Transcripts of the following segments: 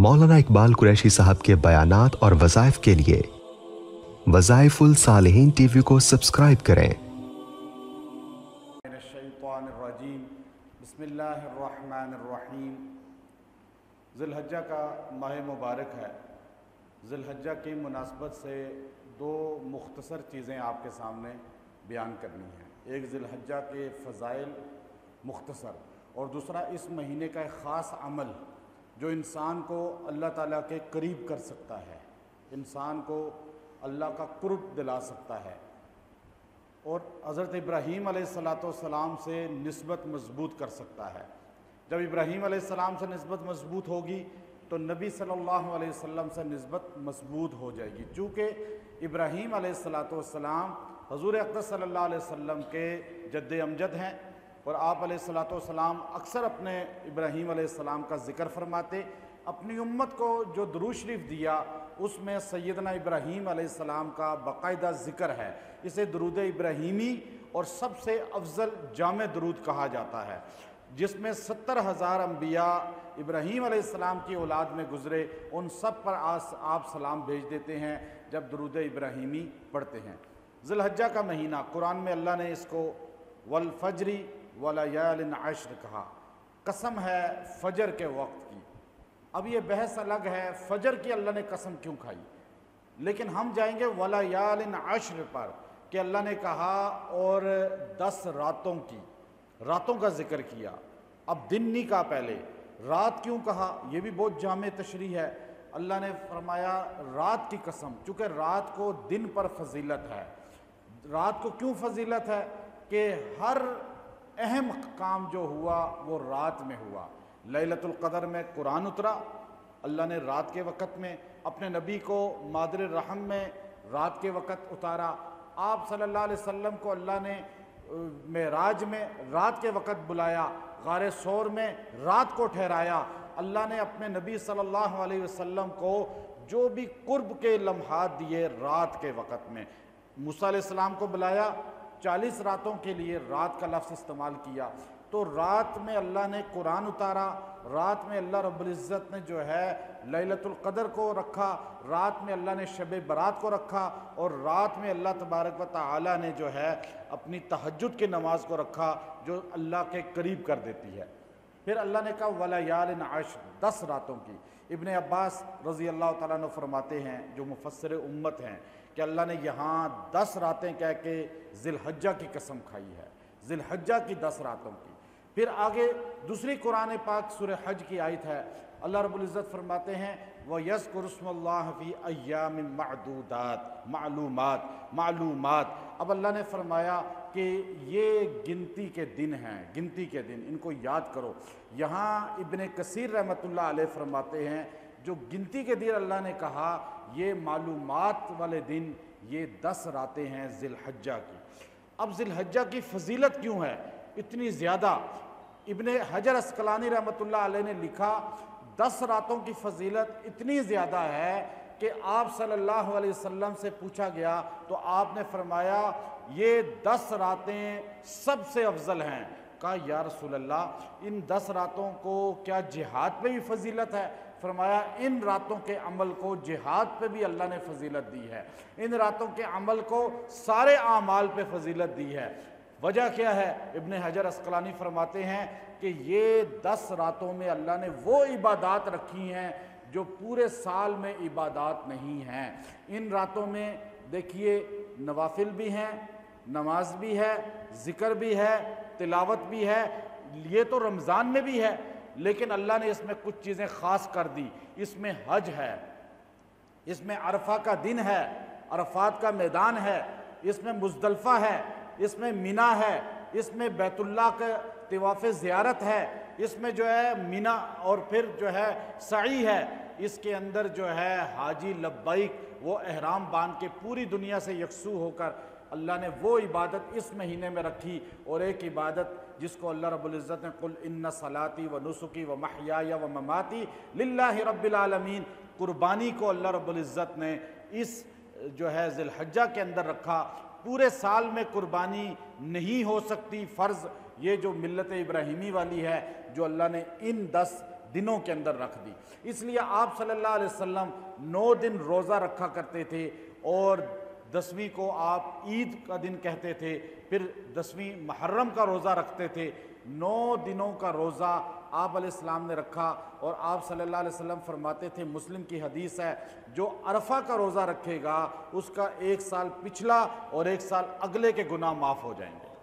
मौलाना इकबाल कुरैशी साहब के बयानात और वज़ाइफ के लिए वज़ाइफुल सालिहीन टीवी को सब्सक्राइब करें। बिस्मिल्लाहिर्रहमानिर्रहीम। ज़िलहज्जा का माह मुबारक है। ज़िलहज्जा की मुनासबत से दो मुख्तसर चीज़ें आपके सामने बयान करनी हैं। एक ज़िलहज्जा के फ़ज़ाइल मुख्तसर और दूसरा इस महीने का एक ख़ास अमल जो इंसान को अल्लाह ताला के करीब कर सकता है, इंसान को अल्लाह का कुर्ब दिला सकता है और हज़रत इब्राहीम अलैहिस्सलाम से निस्बत मज़बूत कर सकता है। जब इब्राहीम अलैहिस्सलाम से निस्बत मज़बूत होगी तो नबी सल्लल्लाहु अलैहि वसल्लम से निस्बत मज़बूत हो जाएगी। चूँकि इब्राहीम अलैहिस्सलाम हज़ूर अक़दस सल्लल्लाहु अलैहि वसल्लम के जद्द अमजद हैं और आप अलैहिस्सलाम अक्सर अपने इब्राहीम अलैहिस्सलाम का ज़िक्र फरमाते। अपनी उम्मत को जो दुरूद शरीफ दिया उसमें सैयदना इब्राहीम अलैहिस्सलाम का बाकायदा ज़िक्र है। इसे दुरूद इब्राहीमी और सबसे अफजल जामे दुरूद कहा जाता है, जिसमें 70,000 अम्बिया इब्राहीम अलैहिस्सलाम की औलाद में गुज़रे, उन सब पर आप सलाम भेज देते हैं जब दुरूद इब्राहीमी पढ़ते हैं। ज़िलहज्जा का महीना, कुरान में अल्लाह ने इसको वल फजरी वलयालिन अश्र कहा, कसम है फजर के वक्त की। अब ये बहस अलग है फजर की अल्लाह ने कसम क्यों खाई, लेकिन हम जाएंगे वलयालिन अश्र पर कि अल्लाह ने कहा और 10 रातों की, रातों का जिक्र किया। अब दिन नहीं कहा, पहले रात क्यों कहा, यह भी बहुत जामे तशरीह है। अल्लाह ने फरमाया रात की कसम, चूँकि रात को दिन पर फजीलत है। रात को क्यों फजीलत है कि हर अहम काम जो हुआ वो रात में हुआ। लैलतुल क़द्र में कुरान उतरा, अल्लाह ने रात के वक़्त में अपने नबी को मादर रहम में रात के वक़्त उतारा। आप सल्लल्लाहु अलैहि वसल्लम को अल्लाह ने मेराज में रात के वक़्त बुलाया, गारे सौर में रात को ठहराया। अल्लाह ने अपने नबी सल्लल्लाहु अलैहि वसल्लम को जो भी कुर्ब के लम्हात दिए रात के वक़्त में। मूसा अलैहिस्सलाम को बुलाया, 40 रातों के लिए रात का लफ्ज़ इस्तेमाल किया। तो रात में अल्लाह ने कुरान उतारा, रात में अल्लाह रब्बुल इज़्ज़त ने जो है लैलतुल क़द्र को रखा, रात में अल्लाह ने शब बरात को रखा और रात में अल्लाह तबारक व तआला ने जो है अपनी तहज्जुद की नमाज को रखा जो अल्लाह के करीब कर देती है। फिर अल्लाह ने कहा वलयालिन अश्र, 10 रातों की। इब्ने अब्बास रज़ी अल्लाह तआला अन्हु फरमाते हैं, जो मुफस्सिर उम्मत हैं, कि अल्लाह ने यहाँ 10 रातें कह के ज़िलहज्जा की कसम खाई है, ज़िलहज्जा की 10 रातों की। फिर आगे दूसरी कुरान पाक सूरह हज की आयत है, अल्लाह रब्बुल इज़्ज़त फरमाते हैं व यज़्कुरुस्मुल्लाह फ़ी अय्यामिन मअदूदात, मालूमात। अब अल्लाह ने फरमाया कि ये गिनती के दिन हैं, गिनती के दिन, इनको याद करो। यहाँ इब्ने कसीर रहमतुल्लाह अलैह फरमाते हैं जो गिनती के दिन अल्लाह ने कहा ये मालूमात वाले दिन, ये 10 रातें हैं ज़िलहज्जा की। अब ज़िलहज्जा की फ़जीलत क्यों है इतनी ज़्यादा? इब्ने हजर अस्कलानी रहमतुल्लाह अलैह ने लिखा 10 रातों की फ़जीलत इतनी ज़्यादा है कि आप सल्लल्लाहु अलैहि वसल्लम से पूछा गया तो आपने फरमाया ये 10 रातें सबसे अफजल हैं। कहा या रसूल अल्लाह, इन 10 रातों को क्या जिहाद पे भी फजीलत है? फरमाया इन रातों के अमल को जिहाद पे भी अल्लाह ने फजीलत दी है, इन रातों के अमल को सारे आमाल पे फजीलत दी है। वजह क्या है? इब्ने हजर अस्कलानी फरमाते हैं कि ये 10 रातों में अल्लाह ने वो इबादात रखी हैं जो पूरे साल में इबादात नहीं हैं। इन रातों में देखिए नवाफिल भी हैं, नमाज भी है, ज़िक्र भी है, तिलावत भी है। ये तो रमज़ान में भी है, लेकिन अल्लाह ने इसमें कुछ चीज़ें ख़ास कर दी। इसमें हज है, इसमें अरफा का दिन है, अरफात का मैदान है, इसमें मुज़दलिफ़ा है, इसमें मिना है, इसमें बैतुल्लाह का तिवाफ़े ज़ियारत है, इसमें जो है मिना और फिर जो है सई है। इसके अंदर जो है हाजी लब्बैक वो एहराम बांध के पूरी दुनिया से यकसू होकर अल्लाह ने वो इबादत इस महीने में रखी। और एक इबादत जिसको अल्लाह रब्बुल इज़्ज़त ने कुल इन्ना सलाती व नुसुकी व महयाया व ममाती लिल्लाहि रब्बिल आलमीन, कुर्बानी को अल्लाह रब्बुल इज़्ज़त ने इस जो है ज़िलहज्जा के अंदर रखा। पूरे साल में कुर्बानी नहीं हो सकती फ़र्ज़, ये जो मिल्लत इब्राहीमी वाली है जो अल्लाह ने इन 10 دنوں کے اندر رکھ دی۔ اس لیے آپ صلی اللہ علیہ وسلم 9 دن روزہ رکھا کرتے تھے، اور 10ویں کو آپ عید کا دن کہتے تھے، پھر 10ویں محرم کا روزہ رکھتے تھے۔ 9 دنوں کا روزہ آپ علیہ السلام نے رکھا، اور آپ صلی اللہ علیہ وسلم فرماتے تھے، مسلم کی حدیث ہے، جو عرفہ کا روزہ رکھے گا اس کا 1 سال پچھلا اور 1 سال اگلے کے گناہ معاف ہو جائیں گے۔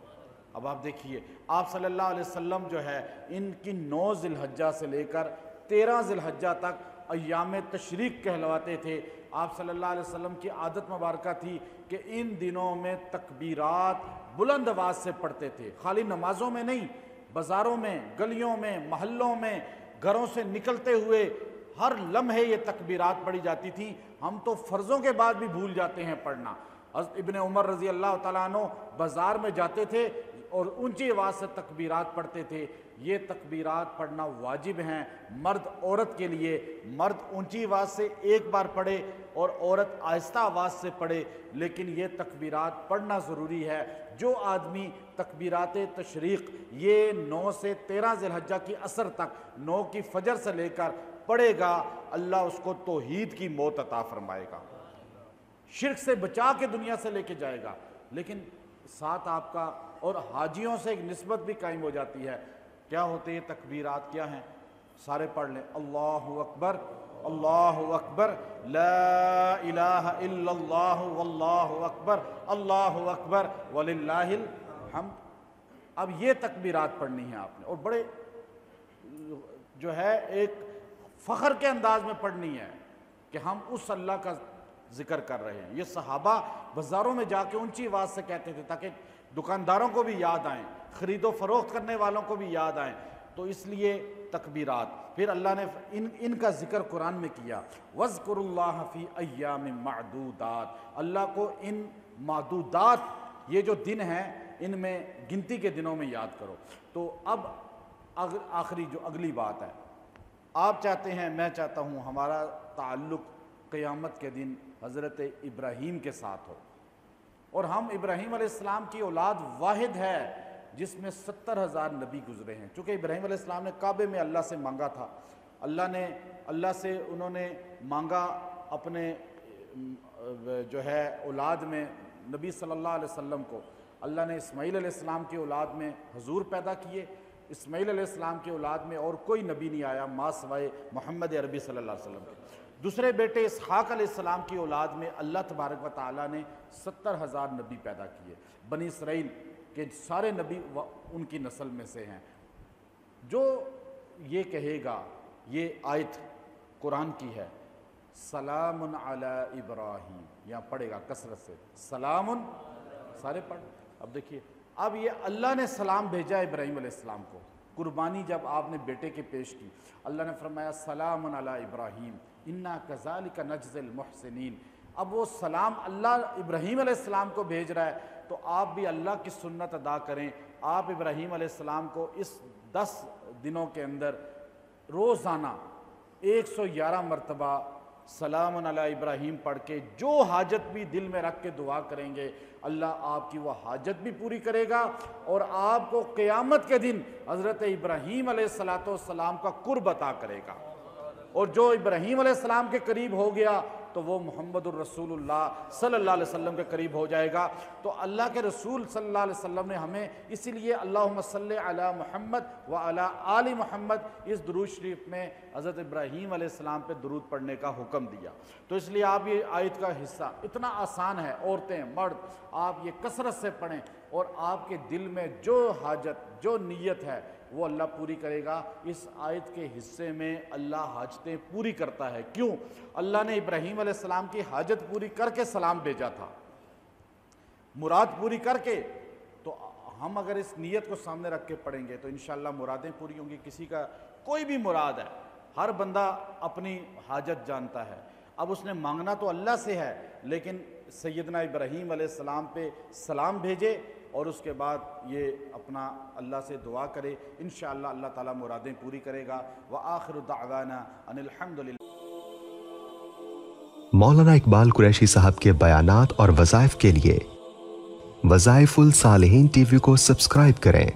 اب آپ دیکھیے، آپ صلی اللہ علیہ وسلم جو ہے ان کی 9 ذی الحجہ سے لے کر 13 ذی الحجہ تک ایام تشریق کہلواتے تھے۔ آپ صلی اللہ علیہ وسلم کی عادت مبارکہ تھی کہ ان دنوں میں تکبیرات بلند آواز سے پڑھتے تھے، خالی نمازوں میں نہیں، بازاروں میں، گلیوں میں، محلوں میں، گھروں سے نکلتے ہوئے ہر لمحے یہ تکبیرات پڑھی جاتی تھیں۔ ہم تو فرضوں کے بعد بھی بھول جاتے ہیں پڑھنا۔ ابن عمر رضی اللہ تعالیٰ عنہ بازار میں جاتے تھے اور اونچی آواز سے تکبیرات پڑھتے تھے۔ یہ تکبیرات پڑھنا واجب ہیں مرد عورت کے لیے۔ مرد اونچی آواز سے ایک بار پڑھے اور عورت آہستہ آواز سے پڑھے، لیکن یہ تکبیرات پڑھنا ضروری ہے۔ جو آدمی تکبیرات تشریق یہ 9 سے 13 ذی الحجہ کی عصر تک، 9 کی فجر سے لے کر پڑھے گا، اللہ اس کو توحید کی موت عطا فرمائے گا، شرک سے بچا کے دنیا سے لے کے جائے گا۔ لیکن ساتھ آپ کا اور حاجیوں سے ایک نسبت بھی قائم ہو جاتی ہے۔ کیا ہوتے یہ تکبیرات کیا ہیں؟ سارے پڑھ لیں، اللہ اکبر، اللہ اکبر، لا الہ الا اللہ، واللہ اکبر، اللہ اکبر، وللہ الحمد۔ اب یہ تکبیرات پڑھنی ہیں آپ نے، اور بڑے جو ہے ایک فخر کے انداز میں پڑھنی ہے کہ ہم اس اللہ کا ذکر کر رہے ہیں۔ یہ صحابہ بازاروں میں جا کے اونچی آواز سے کہتے تھے تاکہ دکانداروں کو بھی یاد آئیں، خرید و فروخت کرنے والوں کو بھی یاد آئیں۔ تو اس لیے تکبیرات، پھر اللہ نے ان کا ذکر قرآن میں کیا، وَاذْكُرُوا اللَّهَ فِي أَيَّامٍ مَعْدُودَاتٍ، اللہ کو ان معدودات، یہ جو دن ہیں ان میں گنتی کے دنوں میں یاد کرو۔ تو اب آخری جو اگلی بات ہے، آپ چاہتے ہیں، میں چاہتا ہوں ہمارا تعلق قیامت کے دن حضرت ابراہیم کے ساتھ ہو، اور ہم ابراہیم علیہ السلام کی اولاد واحد ہے جس میں 70,000 نبی گزرے ہیں۔ چونکہ ابراہیم علیہ السلام نے کعبے میں اللہ سے مانگا تھا، اللہ سے انہوں نے مانگا اپنے جو ہے اولاد میں نبی صلی اللہ علیہ وسلم کو۔ اللہ نے اسماعیل علیہ السلام کی اولاد میں حضور پیدا کیے۔ اسماعیل علیہ السلام کی اولاد میں اور کوئی نبی نہیں آیا ماں سوائے محمد عربی صلی اللہ علیہ وسلم کے۔ دوسرے بیٹے اسحاق علیہ السلام کی اولاد میں اللہ تبارک و تعالیٰ نے 70,000 نبی پیدا کیے۔ بنی اسرائیل کے سارے نبی ان کی نسل میں سے ہیں۔ جو یہ کہے گا، یہ آیت قرآن کی ہے، سلام علی ابراہیم، یہاں پڑھے گا کثرت سے، سلام، سارے پڑھ۔ اب دیکھیے، اب یہ اللہ نے سلام بھیجا ابراہیم علیہ السلام کو۔ قربانی جب آپ نے بیٹے کے پیش کی، اللہ نے فرمایا سلام علی ابراہیم انا کذالک نجزی المحسنین۔ اب وہ سلام اللہ ابراہیم علیہ السلام کو بھیج رہا ہے، تو آپ بھی اللہ کی سنت ادا کریں۔ آپ ابراہیم علیہ السلام کو اس 10 دنوں کے اندر روزانہ 111 مرتبہ سلام علی ابراہیم پڑھ کے جو حاجت بھی دل میں رکھ کے دعا کریں گے، اللہ آپ کی وہ حاجت بھی پوری کرے گا، اور آپ کو قیامت کے دن حضرت ابراہیم علیہ السلام کا قرب عطا کرے گا۔ اور جو ابراہیم علیہ السلام کے قریب ہو گیا تو وہ محمد الرسول اللہ صلی اللہ علیہ وسلم کے قریب ہو جائے گا۔ تو اللہ کے رسول صلی اللہ علیہ وسلم نے ہمیں اسی لیے اللہم صلی علی محمد وعلی آل محمد اس درود شریف میں حضرت ابراہیم علیہ السلام پہ درود پڑھنے کا حکم دیا۔ تو اس لیے آپ یہ آیت کا حصہ اتنا آسان ہے، عورتیں مرد آپ یہ کثرت سے پڑھیں، اور آپ کے دل میں جو حاجت جو نیت ہے وہ اللہ پوری کرے گا۔ اس آیت کے حصے میں اللہ حاجتیں پوری کرتا ہے۔ کیوں؟ اللہ نے ابراہیم علیہ السلام کی حاجت پوری کر کے سلام بھیجا تھا، مراد پوری کر کے۔ تو ہم اگر اس نیت کو سامنے رکھ کے پڑھیں گے تو انشاءاللہ مرادیں پوری ہوں گی۔ کسی کا کوئی بھی مراد ہے، ہر بندہ اپنی حاجت جانتا ہے۔ اب اس نے مانگنا تو اللہ سے ہے، لیکن سیدنا ابراہیم علیہ السلام پہ سلام بھیجے اور اس کے بعد یہ اپنا اللہ سے دعا کرے، انشاءاللہ اللہ تعالیٰ مرادیں پوری کرے گا۔ وآخر دعوانا ان الحمدللہ۔ مولانا اقبال قریشی صاحب کے بیانات اور وظائف کے لیے وظائف الصالحین ٹی وی کو سبسکرائب کریں۔